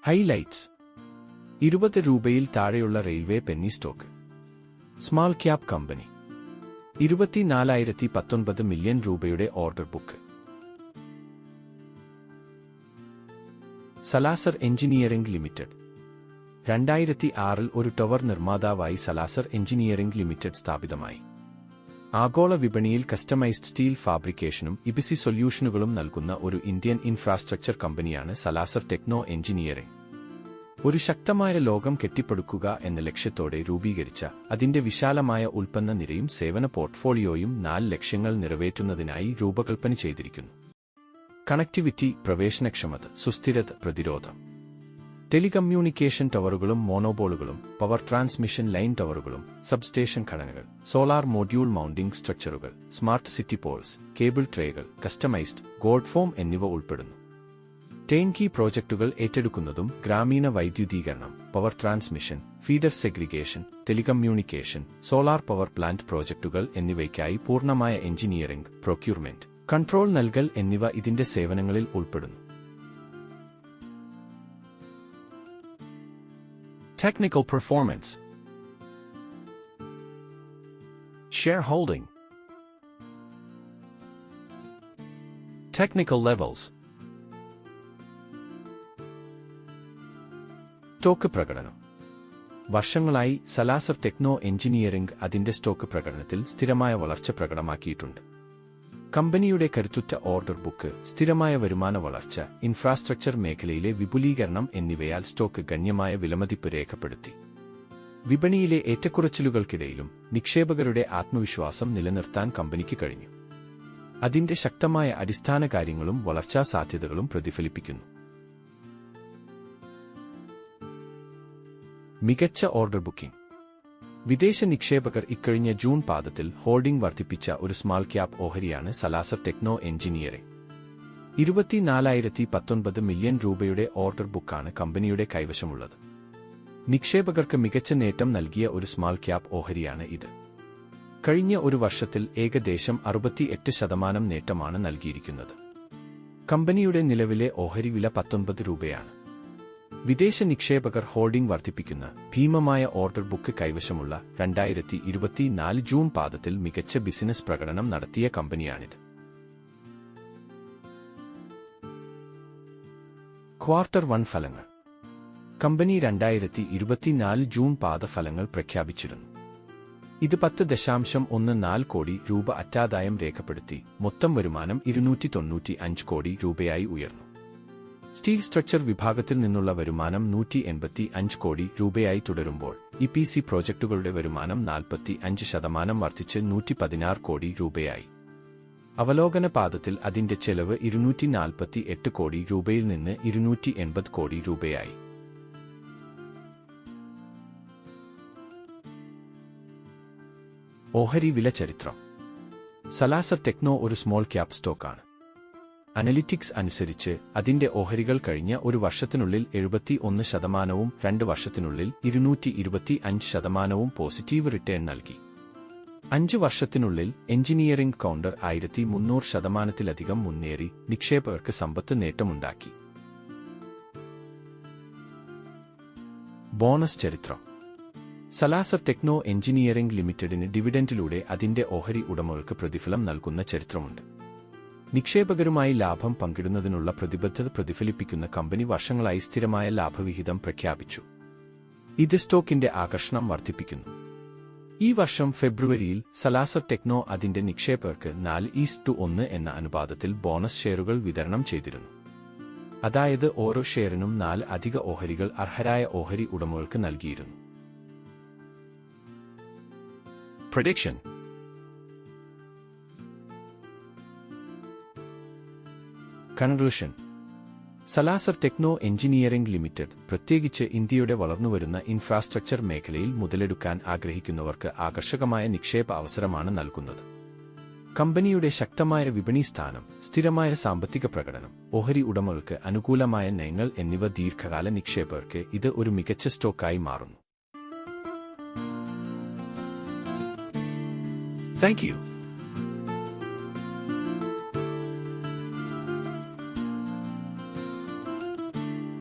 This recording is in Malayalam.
ഹൈലൈറ്റ്സ്: 20 രൂപയിൽ താഴെയുള്ള railway penny stock. Small cap company. 24,019 million രൂപയുടെ order book. Salasar engineering limited. 2006-ൽ ഒരു ടവർ നിർമ്മാതാവായി സലാസർ എഞ്ചിനീയറിംഗ് ലിമിറ്റഡ് സ്ഥാപിതമായി. ആഗോള വിപണിയിൽ കസ്റ്റമൈസ്ഡ് സ്റ്റീൽ ഫാബ്രിക്കേഷനും ഇപിസി സൊല്യൂഷനുകളും നൽകുന്ന ഒരു ഇന്ത്യൻ ഇൻഫ്രാസ്ട്രക്ചർ കമ്പനിയാണ് സലാസർ ടെക്നോ എഞ്ചിനീയറിംഗ്. ഒരു ശക്തമായ ലോകം കെട്ടിപ്പടുക്കുക എന്ന ലക്ഷ്യത്തോടെ രൂപീകരിച്ച അതിന്റെ വിശാലമായ ഉൽപ്പന്ന നിരയും സേവന പോർട്ട്ഫോളിയോയും 4 ലക്ഷ്യങ്ങൾ നിറവേറ്റുന്നതിനായി രൂപകൽപ്പന ചെയ്തിരിക്കുന്നു. കണക്ടിവിറ്റി, പ്രവേശനക്ഷമത, സുസ്ഥിരത, പ്രതിരോധം. ടെലികമ്മ്യൂണിക്കേഷൻ ടവറുകളും മോണോപോളുകളും, പവർ ട്രാൻസ്മിഷൻ ലൈൻ ടവറുകളും, സബ്സ്റ്റേഷൻ ഘടനകൾ, സോളാർ മോഡ്യൂൾ മൗണ്ടിംഗ് സ്ട്രക്ചറുകൾ, സ്മാർട്ട് സിറ്റി പോൾസ്, കേബിൾ ട്രേകൾ, കസ്റ്റമൈസ്ഡ് ഗോഡ് ഫോം എന്നിവ ഉൾപ്പെടുന്നു. ടേൺകീ പ്രോജക്റ്റുകൾ ഏറ്റെടുക്കുന്നതും ഗ്രാമീണ വൈദ്യുതീകരണം, power transmission, feeder segregation, telecommunication, solar power plant പ്രോജക്റ്റുകൾ എന്നിവയ്ക്കായി പൂർണ്ണമായ എഞ്ചിനീയറിംഗ്, പ്രൊക്യൂർമെന്റ്, കൺട്രോൾ നൽകൽ എന്നിവ ഇതിന്റെ സേവനങ്ങളിൽ ഉൾപ്പെടുന്നു. Technical performance. Shareholding. Technical levels. Stock പ്രകടനം. വർഷങ്ങളായി സലാസർ ടെക്നോ എഞ്ചിനീയറിംഗ് അതിന്റെ സ്റ്റോക്ക് പ്രകടനത്തിൽ സ്ഥിരമായ വളർച്ച പ്രകടമാക്കിയിട്ടുണ്ട്. കമ്പനിയുടെ കരുത്തുറ്റ ഓർഡർ ബുക്ക്, സ്ഥിരമായ വരുമാന വളർച്ച, ഇൻഫ്രാസ്ട്രക്ചർ മേഖലയിലെ വിപുലീകരണം എന്നിവയാൽ സ്റ്റോക്ക് ഗണ്യമായ വിലമതിപ്പ് രേഖപ്പെടുത്തി. വിപണിയിലെ ഏറ്റക്കുറച്ചിലുകൾക്കിടയിലും നിക്ഷേപകരുടെ ആത്മവിശ്വാസം നിലനിർത്താൻ കമ്പനിക്ക് കഴിഞ്ഞു. അതിന്റെ ശക്തമായ അടിസ്ഥാന കാര്യങ്ങളും വളർച്ചാ സാധ്യതകളും പ്രതിഫലിപ്പിക്കുന്നു. മികച്ച ഓർഡർ ബുക്കിംഗ്. വിദേശ നിക്ഷേപകർ ഇക്കഴിഞ്ഞ ജൂൺ പാദത്തിൽ ഹോൾഡിംഗ് വർദ്ധിപ്പിച്ച ഒരു സ്മാൾ ക്യാപ് ഓഹരിയാണ് സലാസർ ടെക്നോ എഞ്ചിനീയറിംഗ്. 24,019 മില്യൺ രൂപയുടെ ഓർഡർ ബുക്കാണ് കമ്പനിയുടെ കൈവശമുള്ളത്. നിക്ഷേപകർക്ക് മികച്ച നേട്ടം നൽകിയ ഒരു സ്മാൾ ക്യാപ് ഓഹരിയാണ് ഇത്. കഴിഞ്ഞ ഒരു വർഷത്തിൽ ഏകദേശം 68% നേട്ടമാണ് നൽകിയിരിക്കുന്നത്. കമ്പനിയുടെ നിലവിലെ ഓഹരി വില 19 രൂപയാണ്. വിദേശ നിക്ഷേപകർ ഹോൾഡിംഗ് വർദ്ധിപ്പിക്കുന്ന ഭീമമായ ഓർഡർ ബുക്ക് കൈവശമുള്ള 2024 ജൂൺ പാദത്തിൽ മികച്ച ബിസിനസ് പ്രകടനം നടത്തിയ കമ്പനിയാണിത്. ക്വാർട്ടർ 1 ഫലങ്ങൾ. കമ്പനി 2024 ജൂൺ പാദ ഫലങ്ങൾ പ്രഖ്യാപിച്ചിരുന്നു. ഇത് 10.14 കോടി രൂപ അറ്റാദായം രേഖപ്പെടുത്തി മൊത്തം വരുമാനം 295 കോടി രൂപയായി ഉയർന്നു. സ്റ്റീൽ സ്ട്രക്ചർ വിഭാഗത്തിൽ നിന്നുള്ള വരുമാനം 185 കോടി രൂപയായി തുടരുമ്പോൾ ഇപിസി പ്രോജക്റ്റുകളുടെ വരുമാനം 45% വർദ്ധിച്ച് 116 കോടി രൂപയായി. അവലോകന പാദത്തിൽ അതിന്റെ ചെലവ് 248 കോടി രൂപയിൽ നിന്ന് 280 കോടി രൂപയായി. ഓഹരി വില ചരിത്രം. സലാസർ ടെക്നോ ഒരു സ്മോൾ ക്യാപ് സ്റ്റോക്കാണ്. അനലിറ്റിക്സ് അനുസരിച്ച് അതിന്റെ ഓഹരികൾ കഴിഞ്ഞ ഒരു വർഷത്തിനുള്ളിൽ 71%വും 2 വർഷത്തിനുള്ളിൽ 225%വും പോസിറ്റീവ് റിട്ടേൺ നൽകി. 5 വർഷത്തിനുള്ളിൽ എഞ്ചിനീയറിംഗ് കൗണ്ടർ 1300%-ത്തിലധികം മുന്നേറി നിക്ഷേപകർക്ക് സമ്പത്ത് നേട്ടമുണ്ടാക്കി. ബോണസ് ചരിത്രം. സലാസർ ടെക്നോ എഞ്ചിനീയറിംഗ് ലിമിറ്റഡിന് ഡിവിഡൻഡിലൂടെ അതിന്റെ ഓഹരി ഉടമകൾക്ക് പ്രതിഫലം നൽകുന്ന ചരിത്രമുണ്ട്. നിക്ഷേപകരുമായി ലാഭം പങ്കിടുന്നതിനുള്ള പ്രതിബദ്ധത പ്രതിഫലിപ്പിക്കുന്ന കമ്പനി വർഷങ്ങളായി സ്ഥിരമായ ലാഭവിഹിതം പ്രഖ്യാപിച്ചു. ഇത് സ്റ്റോക്കിന്റെ ആകർഷണം വർദ്ധിപ്പിക്കുന്നു. ഈ വർഷം ഫെബ്രുവരിയിൽ സലാസർ ടെക്നോ അതിന്റെ നിക്ഷേപകർക്ക് 4:1 എന്ന അനുപാതത്തിൽ ബോണസ് ഷെയറുകൾ വിതരണം ചെയ്തിരുന്നു. അതായത് ഓരോ ഷെയറിനും 4 അധിക ഓഹരികൾ അർഹരായ ഓഹരി ഉടമകൾക്ക് നൽകിയിരുന്നു. Prediction. Conclusion. Salasar techno engineering limited പ്രത്യേകിച്ച് ഇന്ത്യയുടെ വളർന്നുവരുന്ന ഇൻഫ്രാസ്ട്രക്ചർ മേഖലയിൽ മുതലെടുക്കാൻ ആഗ്രഹിക്കുന്നവർക്ക് ആകർഷകമായ നിക്ഷേപ അവസരമാണ് നൽകുന്നത്. കമ്പനിയുടെ ശക്തമായ വിപണി സ്ഥാനം, സ്ഥിരമായ സാമ്പത്തിക പ്രകടനം, ഓഹരി ഉടമകൾക്ക് അനുകൂലമായ നയങ്ങൾ എന്നിവ ദീർഘകാല നിക്ഷേപകർക്ക് ഇത് ഒരു മികച്ച സ്റ്റോക്കായി മാറുന്നു. Thank you.